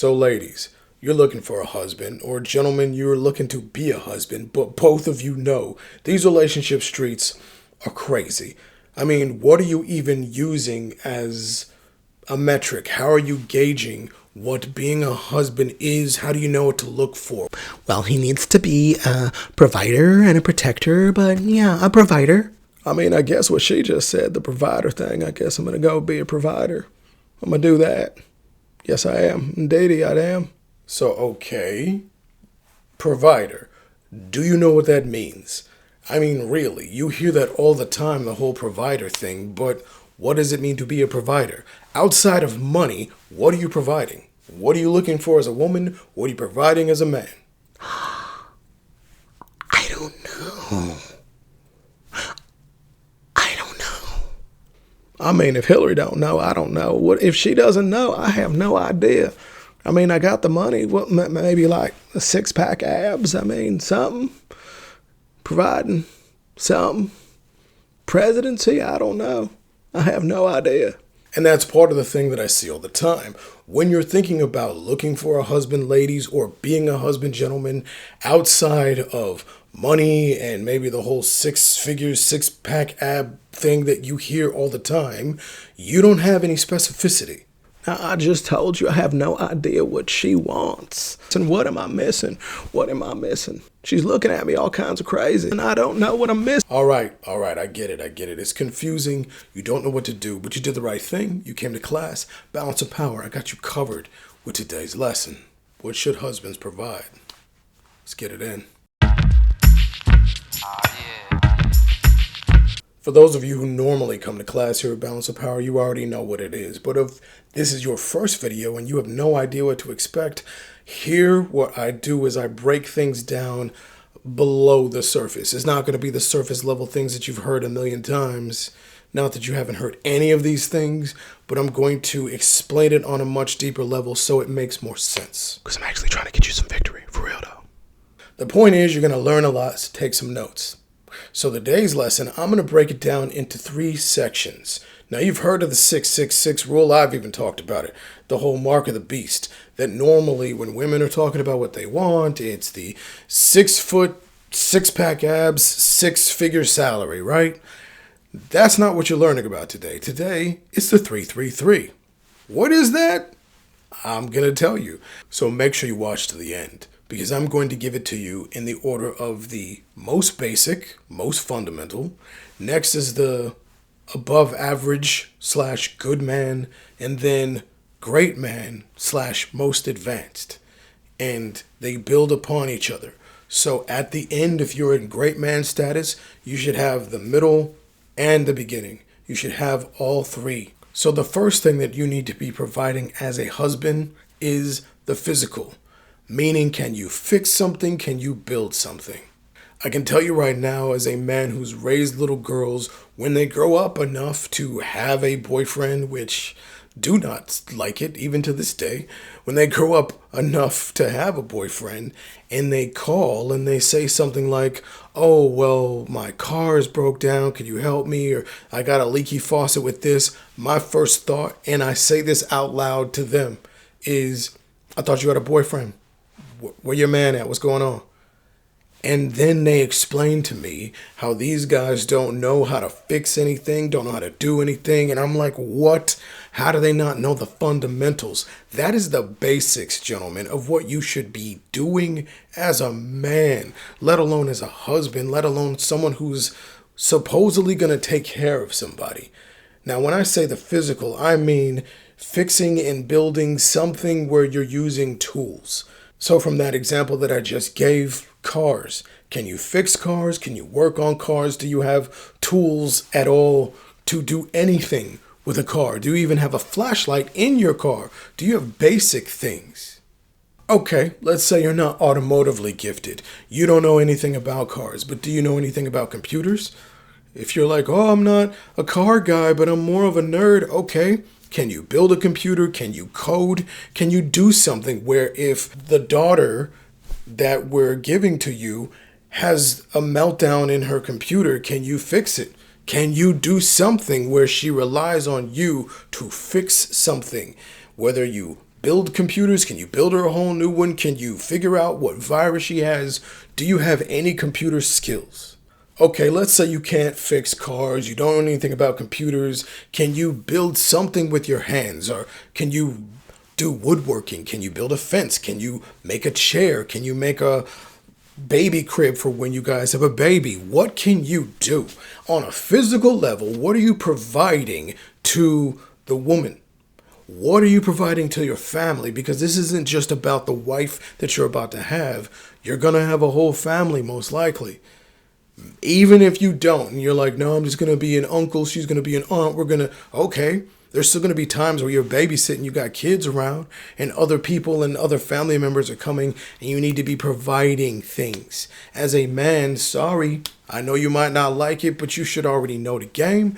So ladies, you're looking for a husband, or gentlemen, you're looking to be a husband, but both of you know these relationship streets are crazy. I mean, what are you even using as a metric? How are you gauging what being a husband is? How do you know what to look for? Well, he needs to be a provider and a protector, but yeah, a provider. I mean, I guess what she just said, the provider thing, I guess I'm going to go be a provider. I'm going to do that. Yes, I am. Indeed, I am. So, okay. Provider. Do you know what that means? I mean, really, you hear that all the time, the whole provider thing, but what does it mean to be a provider? Outside of money, what are you providing? What are you looking for as a woman? What are you providing as a man? I don't know. I mean, if Hillary don't know, I don't know. What if she doesn't know? I have no idea. I mean, I got the money. What, maybe like a six-pack abs. I mean, something. Providing something. Presidency, I don't know. I have no idea. And that's part of the thing that I see all the time. When you're thinking about looking for a husband, ladies, or being a husband, gentlemen, outside of money and maybe the whole six-figure, six-pack ab thing that you hear all the time, you don't have any specificity. Now, I just told you I have no idea what she wants. And what am I missing? What am I missing? She's looking at me all kinds of crazy, and I don't know what I'm missing. All right, I get it. It's confusing. You don't know what to do, but you did the right thing. You came to class. Balance of power. I got you covered with today's lesson. What should husbands provide? Let's get it in. For those of you who normally come to class here at Balance of Power, you already know what it is. But if this is your first video and you have no idea what to expect, here what I do is I break things down below the surface. It's not going to be the surface level things that you've heard a million times. Not that you haven't heard any of these things, but I'm going to explain it on a much deeper level so it makes more sense. Because I'm actually trying to get you some victory, for real though. The point is you're going to learn a lot, so take some notes. So today's lesson, I'm going to break it down into 3 sections. Now, you've heard of the 666 rule. I've even talked about it. The whole mark of the beast. That normally when women are talking about what they want, it's the 6 foot, 6-pack abs, 6-figure salary, right? That's not what you're learning about today. Today, it's the 333. What is that? I'm going to tell you. So make sure you watch to the end, because I'm going to give it to you in the order of the most basic, most fundamental. Next is the above average / good man, and then great man / most advanced. And they build upon each other. So at the end, if you're in great man status, you should have the middle and the beginning. You should have all 3. So the first thing that you need to be providing as a husband is the physical. Meaning, can you fix something? Can you build something? I can tell you right now, as a man who's raised little girls, when they grow up enough to have a boyfriend, which do not like it, even to this day, when they grow up enough to have a boyfriend, and they call and they say something like, oh, well, my car is broke down, can you help me? Or I got a leaky faucet with this. My first thought, and I say this out loud to them, is, I thought you had a boyfriend. Where your man at? What's going on? And then they explain to me how these guys don't know how to fix anything, don't know how to do anything. And I'm like, what? How do they not know the fundamentals? That is the basics, gentlemen, of what you should be doing as a man, let alone as a husband, let alone someone who's supposedly going to take care of somebody. Now, when I say the physical, I mean fixing and building something where you're using tools. So from that example that I just gave, cars. Can you fix cars? Can you work on cars? Do you have tools at all to do anything with a car? Do you even have a flashlight in your car? Do you have basic things? Okay, let's say you're not automotively gifted. You don't know anything about cars, but do you know anything about computers? If you're like, oh, I'm not a car guy, but I'm more of a nerd, okay. Can you build a computer? Can you code? Can you do something where if the daughter that we're giving to you has a meltdown in her computer, can you fix it? Can you do something where she relies on you to fix something? Whether you build computers? Can you build her a whole new one? Can you figure out what virus she has? Do you have any computer skills? Okay, let's say you can't fix cars, you don't know anything about computers. Can you build something with your hands? Or can you do woodworking? Can you build a fence? Can you make a chair? Can you make a baby crib for when you guys have a baby? What can you do? On a physical level, what are you providing to the woman? What are you providing to your family? Because this isn't just about the wife that you're about to have. You're going to have a whole family, most likely. Even if you don't, and you're like, no, I'm just going to be an uncle, she's going to be an aunt, okay. There's still going to be times where you're babysitting, you got kids around, and other people and other family members are coming, and you need to be providing things. As a man, sorry, I know you might not like it, but you should already know the game.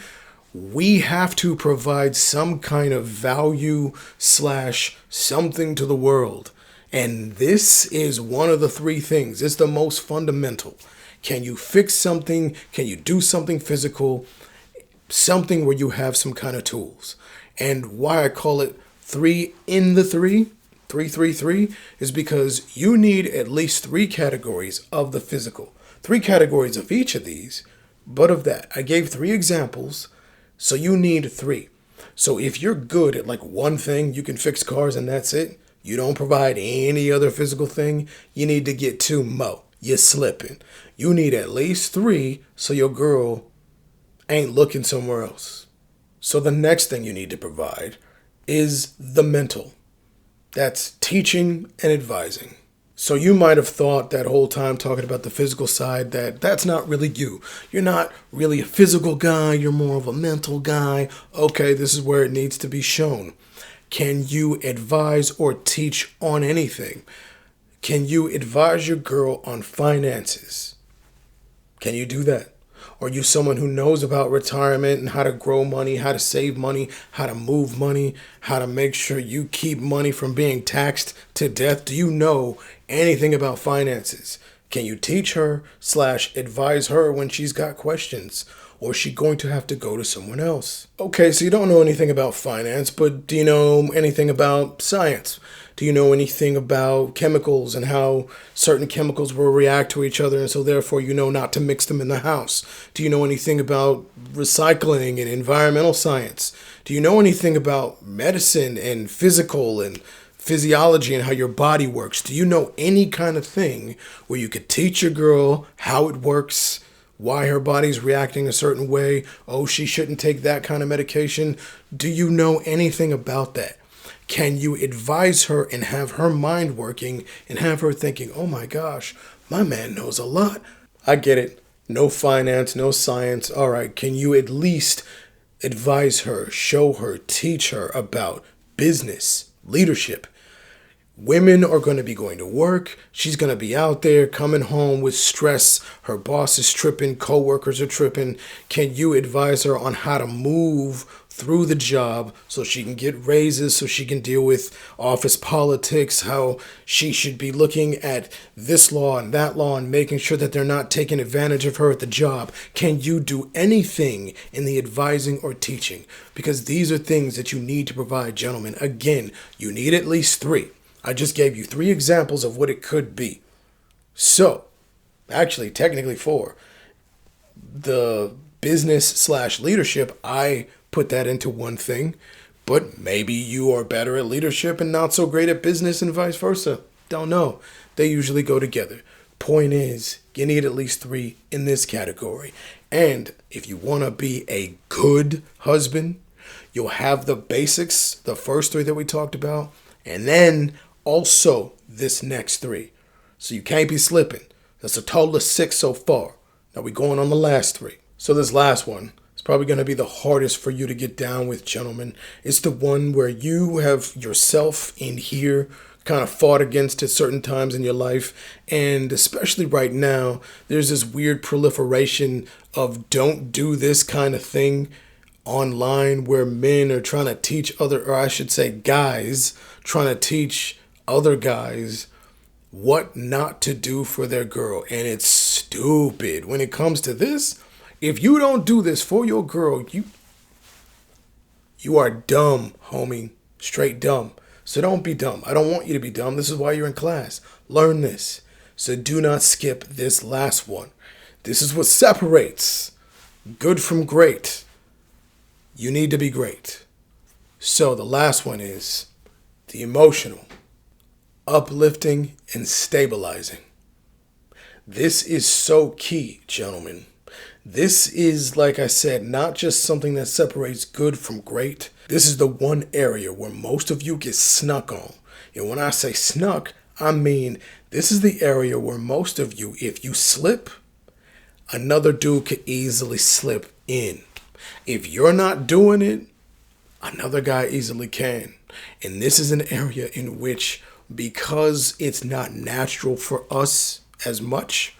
We have to provide some kind of value / something to the world. And this is one of the three things. It's the most fundamental. Can you fix something? Can you do something physical? Something where you have some kind of tools. And why I call it 3 in the 3, 333, is because you need at least 3 categories of the physical. 3 categories of each of these, but of that. I gave 3 examples, so you need 3. So if you're good at like one thing, you can fix cars and that's it. You don't provide any other physical thing, you need to get 2 more. You're slipping. You need at least 3 so your girl ain't looking somewhere else. So the next thing you need to provide is the mental. That's teaching and advising. So you might have thought that whole time talking about the physical side that that's not really you. You're not really a physical guy, you're more of a mental guy. Okay, this is where it needs to be shown. Can you advise or teach on anything? Can you advise your girl on finances? Can you do that? Are you someone who knows about retirement and how to grow money, how to save money, how to move money, how to make sure you keep money from being taxed to death? Do you know anything about finances? Can you teach her / advise her when she's got questions? Or is she going to have to go to someone else? Okay, so you don't know anything about finance, but do you know anything about science? Do you know anything about chemicals and how certain chemicals will react to each other, and so therefore you know not to mix them in the house? Do you know anything about recycling and environmental science? Do you know anything about medicine and physical and physiology and how your body works? Do you know any kind of thing where you could teach your girl how it works, why her body's reacting a certain way? Oh, she shouldn't take that kind of medication. Do you know anything about that? Can you advise her and have her mind working and have her thinking, oh my gosh, my man knows a lot. I get it. No finance, no science. All right. Can you at least advise her, show her, teach her about business, leadership? Women are going to be going to work. She's going to be out there coming home with stress. Her boss is tripping. Coworkers are tripping. Can you advise her on how to move through the job so she can get raises, so she can deal with office politics, how she should be looking at this law and that law and making sure that they're not taking advantage of her at the job? Can you do anything in the advising or teaching? Because these are things that you need to provide, gentlemen. Again, you need at least 3. I just gave you 3 examples of what it could be. So, actually, technically 4. The business / leadership, I put that into one thing, but maybe you are better at leadership and not so great at business and vice versa. Don't know. They usually go together. Point is, you need at least 3 in this category. And if you want to be a good husband, you'll have the basics, the first 3 that we talked about, and then also this next 3. So you can't be slipping. That's a total of 6 so far. Now we're going on the last 3. So this last one is probably going to be the hardest for you to get down with, gentlemen. It's the one where you have yourself in here kind of fought against at certain times in your life. And especially right now, there's this weird proliferation of don't do this kind of thing online where men are trying to teach or I should say guys, trying to teach other guys what not to do for their girl. And it's stupid. When it comes to this, if you don't do this for your girl, you are dumb, homie. Straight dumb. So don't be dumb. I don't want you to be dumb. This is why you're in class. Learn this. So do not skip this last one. This is what separates good from great. You need to be great. So the last one is the emotional, uplifting, and stabilizing. This is so key, gentlemen. This is, like I said, not just something that separates good from great. This is the one area where most of you get snuck on. And when I say snuck, I mean this is the area where most of you, if you slip, another dude could easily slip in. If you're not doing it, another guy easily can. And this is an area in which, because it's not natural for us as much,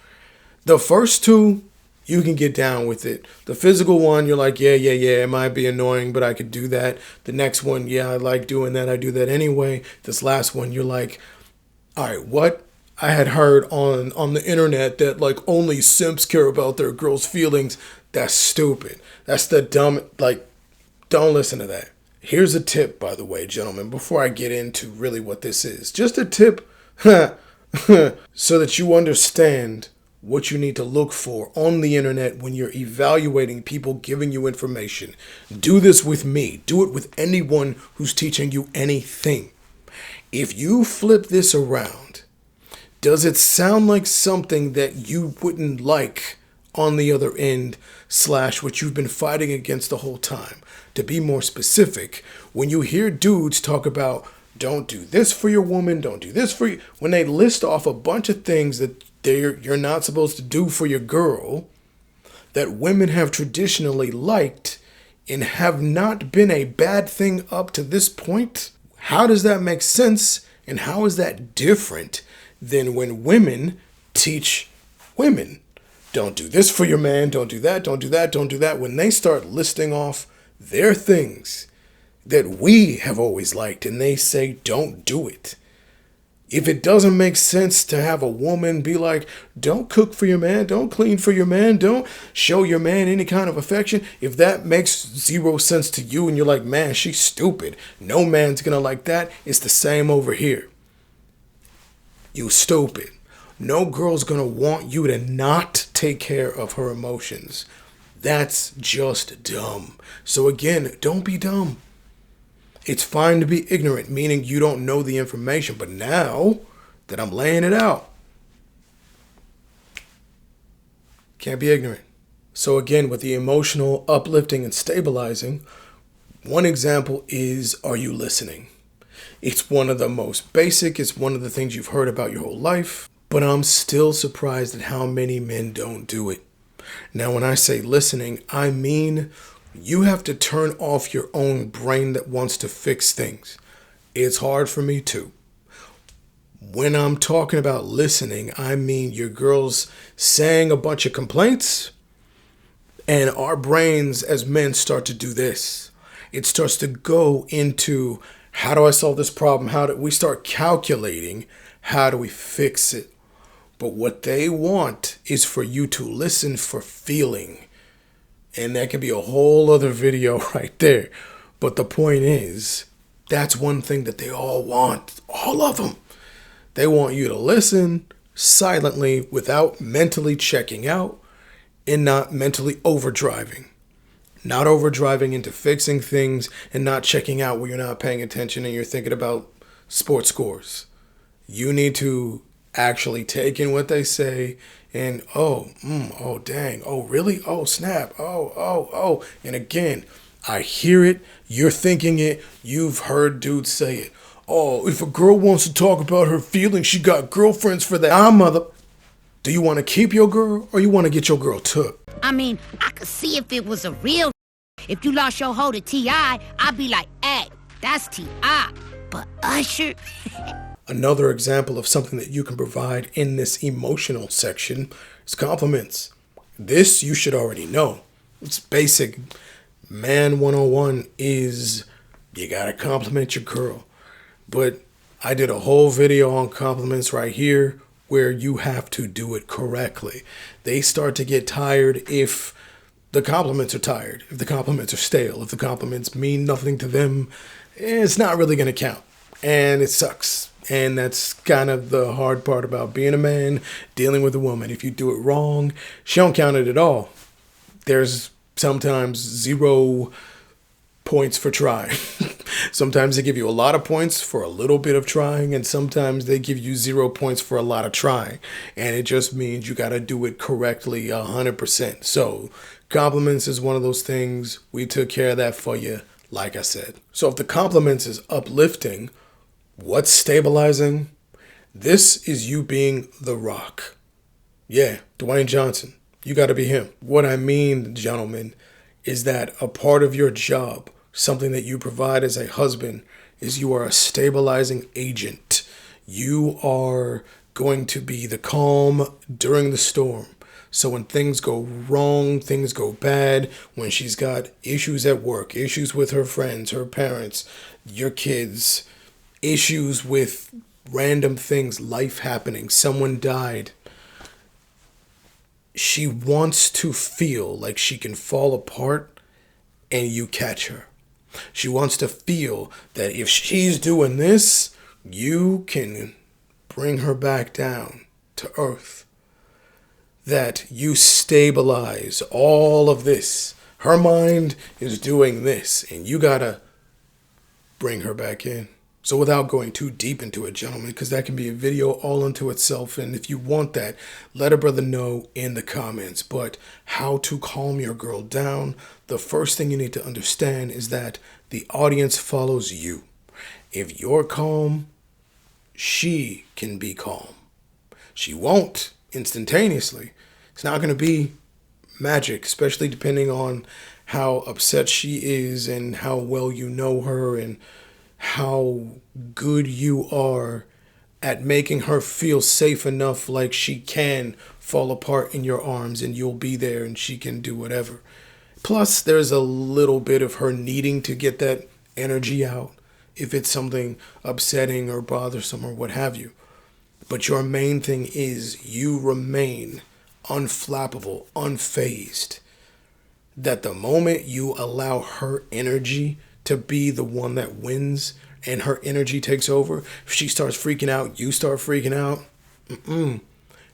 the first two, you can get down with it. The physical one, you're like, yeah, it might be annoying, but I could do that. The next one, yeah, I like doing that. I do that anyway. This last one, you're like, all right, what? I had heard on the internet that like only simps care about their girls' feelings. That's stupid. That's the dumb, like, don't listen to that. Here's a tip, by the way, gentlemen, before I get into really what this is. Just a tip so that you understand what you need to look for on the internet when you're evaluating people giving you information. Do this with me. Do it with anyone who's teaching you anything. If you flip this around, does it sound like something that you wouldn't like on the other end / what you've been fighting against the whole time? To be more specific, when you hear dudes talk about don't do this for your woman, don't do this for you, when they list off a bunch of things that you're not supposed to do for your girl, that women have traditionally liked and have not been a bad thing up to this point, how does that make sense? And how is that different than when women teach women? Don't do this for your man, don't do that, don't do that, don't do that. When they start listing off their things that we have always liked and they say don't do it. If it doesn't make sense to have a woman be like, don't cook for your man, don't clean for your man, don't show your man any kind of affection, if that makes zero sense to you and you're like, man, she's stupid, no man's gonna like that, it's the same over here. You stupid. No girl's gonna want you to not take care of her emotions. That's just dumb. So again, don't be dumb. It's fine to be ignorant, meaning you don't know the information. But now that I'm laying it out, can't be ignorant. So again, with the emotional, uplifting, and stabilizing, one example is, are you listening? It's one of the most basic. It's one of the things you've heard about your whole life. But I'm still surprised at how many men don't do it. Now, when I say listening, I mean you have to turn off your own brain that wants to fix things. It's hard for me too. When I'm talking about listening, I mean your girl's saying a bunch of complaints, and our brains as men start to do this. It starts to go into, how do I solve this problem? How do we start calculating? How do we fix it? But what they want is for you to listen for feeling. And that could be a whole other video right there. But the point is, that's one thing that they all want. All of them. They want you to listen silently without mentally checking out and not mentally overdriving. Not overdriving into fixing things and not checking out where you're not paying attention and you're thinking about sports scores. You need to actually take in what they say and oh dang, oh really, oh snap, oh. And again, I hear it, you're thinking it, you've heard dudes say it. Oh, if a girl wants to talk about her feelings, she got girlfriends for that. Mother, do you want to keep your girl or you want to get your girl took? I mean, I could see if it was a real. If you lost your hoe to T.I., I'd be like, hey, that's T.I. But Usher. Another example of something that you can provide in this emotional section is compliments. This you should already know. It's basic. Man 101 is you gotta compliment your girl. But I did a whole video on compliments right here where you have to do it correctly. They start to get tired if the compliments are tired, if the compliments are stale, if the compliments mean nothing to them, it's not really going to count. And it sucks. And that's kind of the hard part about being a man, dealing with a woman. If you do it wrong, she don't count it at all. There's sometimes 0 points for trying. Sometimes they give you a lot of points for a little bit of trying, and sometimes they give you 0 points for a lot of trying. And it just means you got to do it correctly 100%. So compliments is one of those things. We took care of that for you, like I said. So if the compliments is uplifting, what's stabilizing? This is you being the Rock. Yeah, Dwayne Johnson. You got to be him. What I mean, gentlemen, is that a part of your job, something that you provide as a husband, is you are a stabilizing agent. You are going to be the calm during the storm. So when things go wrong, things go bad, when she's got issues at work, issues with her friends, her parents, your kids, issues with random things, life happening, someone died, she wants to feel like she can fall apart and you catch her. She wants to feel that if she's doing this, you can bring her back down to earth. That you stabilize all of this. Her mind is doing this, and you gotta bring her back in. So without going too deep into it, gentlemen, because that can be a video all unto itself, and if you want that, let a brother know in the comments. But how to calm your girl down, the first thing you need to understand is that the audience follows you. If you're calm, she can be calm. She won't instantaneously. It's not going to be magic, especially depending on how upset she is and how well you know her and how good you are at making her feel safe enough like she can fall apart in your arms and you'll be there and she can do whatever. Plus, there's a little bit of her needing to get that energy out if it's something upsetting or bothersome or what have you. But your main thing is you remain unflappable, unfazed. That the moment you allow her energy to be the one that wins and her energy takes over, if she starts freaking out, you start freaking out,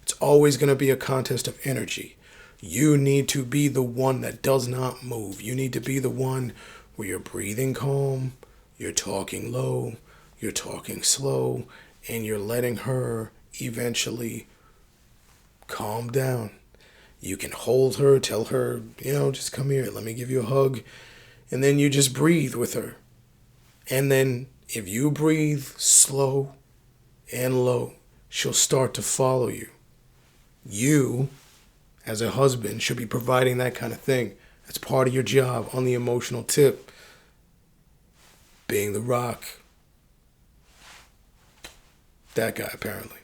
it's always going to be a contest of energy. You need to be the one that does not move. You need to be the one where you're breathing calm, you're talking low, you're talking slow, and you're letting her eventually calm down. You can hold her, tell her, just come here, let me give you a hug. And then you just breathe with her. And then if you breathe slow and low, she'll start to follow you. You, as a husband, should be providing that kind of thing. That's part of your job on the emotional tip. Being the Rock. That guy, apparently.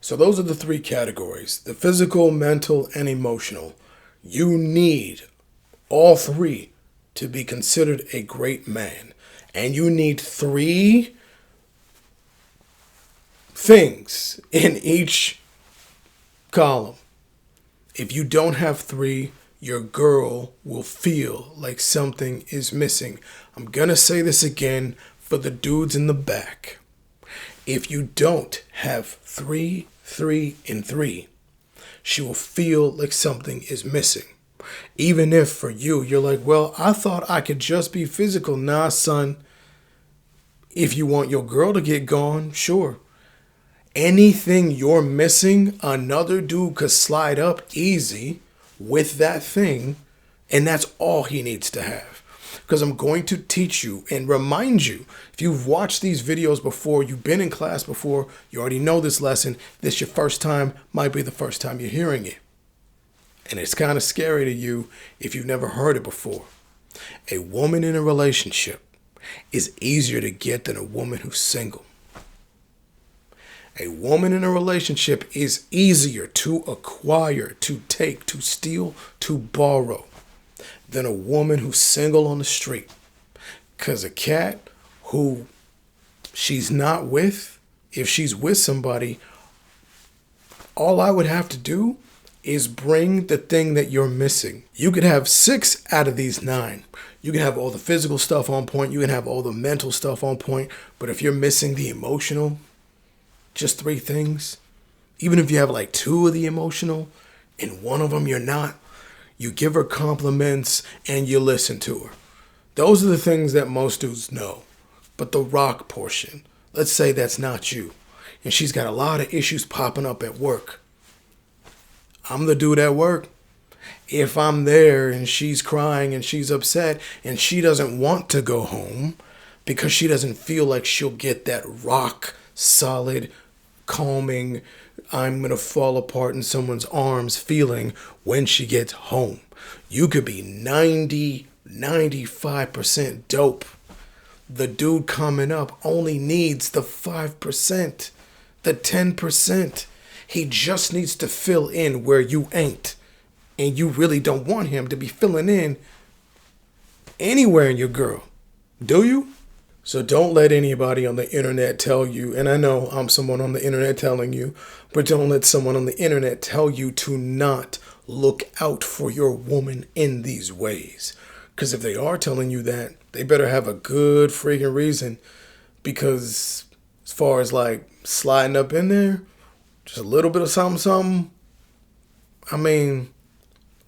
So those are the 3 categories. The physical, mental, and emotional. You need all 3 to be considered a great man. And you need 3 things in each column. If you don't have 3, your girl will feel like something is missing. I'm going to say this again for the dudes in the back. If you don't have 3, 3, and 3, she will feel like something is missing. Even if for you, you're like, well, I thought I could just be physical. Nah, son. If you want your girl to get gone, sure. Anything you're missing, another dude could slide up easy with that thing, and that's all he needs to have. Because I'm going to teach you and remind you, if you've watched these videos before, you've been in class before, you already know this lesson, this your first time, might be the first time you're hearing it. And it's kind of scary to you if you've never heard it before. A woman in a relationship is easier to get than a woman who's single. A woman in a relationship is easier to acquire, to take, to steal, to borrow than a woman who's single on the street. Because a cat who she's not with, if she's with somebody, all I would have to do is bring the thing that you're missing. You could have 6 out of these 9. You can have all the physical stuff on point. You can have all the mental stuff on point. But if you're missing the emotional, just 3 things, even if you have like 2 of the emotional and 1 of them you're not, you give her compliments and you listen to her. Those are the things that most dudes know. But the rock portion, let's say that's not you, and she's got a lot of issues popping up at work. I'm the dude at work. If I'm there and she's crying and she's upset and she doesn't want to go home because she doesn't feel like she'll get that rock solid, calming, I'm going to fall apart in someone's arms feeling when she gets home. You could be 95% dope. The dude coming up only needs the 5%, the 10%. He just needs to fill in where you ain't. And you really don't want him to be filling in anywhere in your girl. Do you? So don't let anybody on the internet tell you, and I know I'm someone on the internet telling you, but don't let someone on the internet tell you to not look out for your woman in these ways. Because if they are telling you that, they better have a good freaking reason. Because as far as like sliding up in there, just a little bit of something, I mean,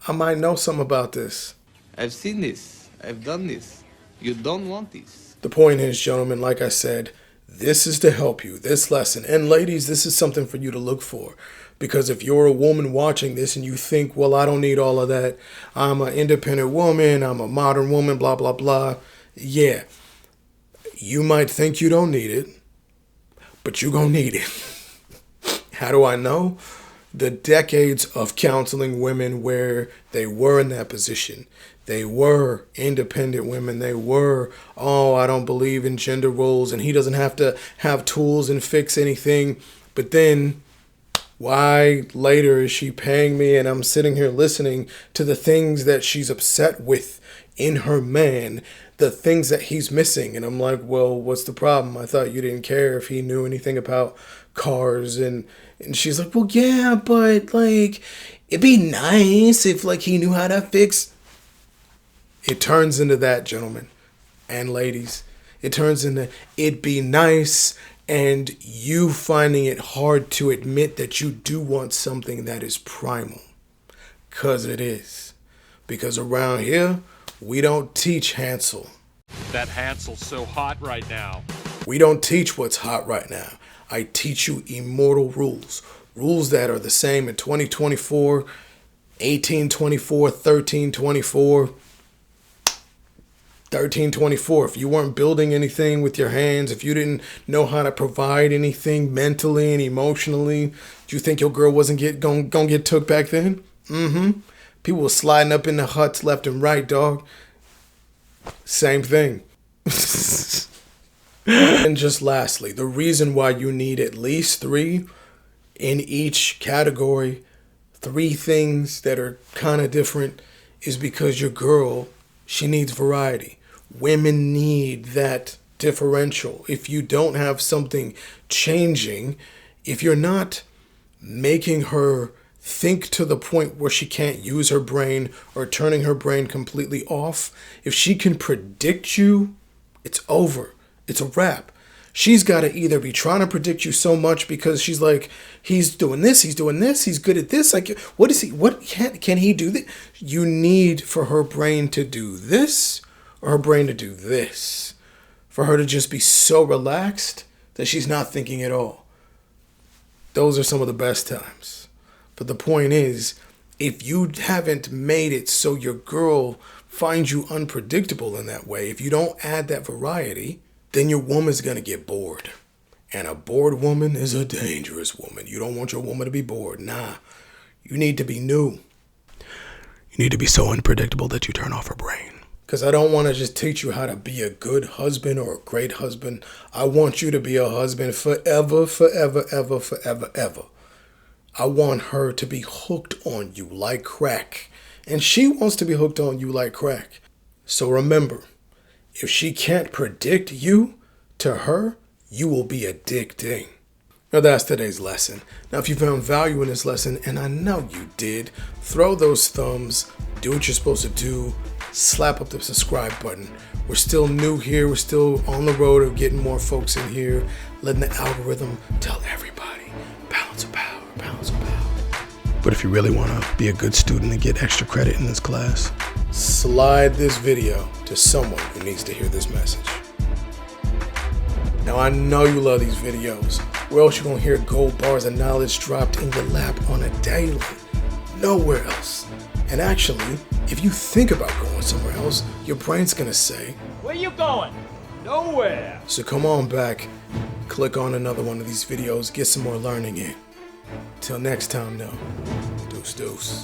I might know something about this. I've seen this. I've done this. You don't want this. The point is, gentlemen, like I said, this is to help you, this lesson. And ladies, this is something for you to look for. Because if you're a woman watching this and you think, well, I don't need all of that. I'm an independent woman. I'm a modern woman, blah, blah, blah. Yeah, you might think you don't need it, but you're going to need it. How do I know? The decades of counseling women where they were in that position. They were independent women. They were, oh, I don't believe in gender roles and he doesn't have to have tools and fix anything. But then why later is she paying me and I'm sitting here listening to the things that she's upset with in her man, the things that he's missing? And I'm like, well, what's the problem? I thought you didn't care if he knew anything about cars. And she's like, well, yeah, but like, it'd be nice if like he knew how to fix. It turns into that, gentlemen and ladies. It turns into it'd be nice and you finding it hard to admit that you do want something that is primal. 'Cause it is. Because around here, we don't teach Hansel. That Hansel's so hot right now. We don't teach what's hot right now. I teach you immortal rules. Rules that are the same in 2024, 1824, 1324. 1324. If you weren't building anything with your hands, if you didn't know how to provide anything mentally and emotionally, do you think your girl wasn't gonna get took back then? People were sliding up in the huts left and right, dog. Same thing. And just lastly, the reason why you need at least 3 in each category, 3 things that are kind of different, is because your girl, she needs variety. Women need that differential. If you don't have something changing, if you're not making her think to the point where she can't use her brain or turning her brain completely off, if she can predict you, it's over. It's a wrap. She's got to either be trying to predict you so much because she's like, he's doing this, he's good at this. Like, what is he? What can he do? You need for her brain to do this or her brain to do this. For her to just be so relaxed that she's not thinking at all. Those are some of the best times. But the point is, if you haven't made it so your girl finds you unpredictable in that way, if you don't add that variety, then your woman's going to get bored. And a bored woman is a dangerous woman. You don't want your woman to be bored. Nah, you need to be new. You need to be so unpredictable that you turn off her brain. Because I don't want to just teach you how to be a good husband or a great husband. I want you to be a husband forever, forever, ever, forever, ever. I want her to be hooked on you like crack. And she wants to be hooked on you like crack. So remember, if she can't predict you, to her, you will be addicting. Now that's today's lesson. Now if you found value in this lesson, and I know you did, throw those thumbs, do what you're supposed to do, slap up the subscribe button. We're still new here, we're still on the road of getting more folks in here, letting the algorithm tell everybody, balance of power, balance of power. But if you really want to be a good student and get extra credit in this class, slide this video to someone who needs to hear this message. Now I know you love these videos. Where else you gonna hear gold bars of knowledge dropped in your lap on a daily? Nowhere else. And actually, if you think about going somewhere else, your brain's gonna say, Where you going? Nowhere. so come on back, click on another one of these videos, get some more learning in. Till next time, though, deuce deuce.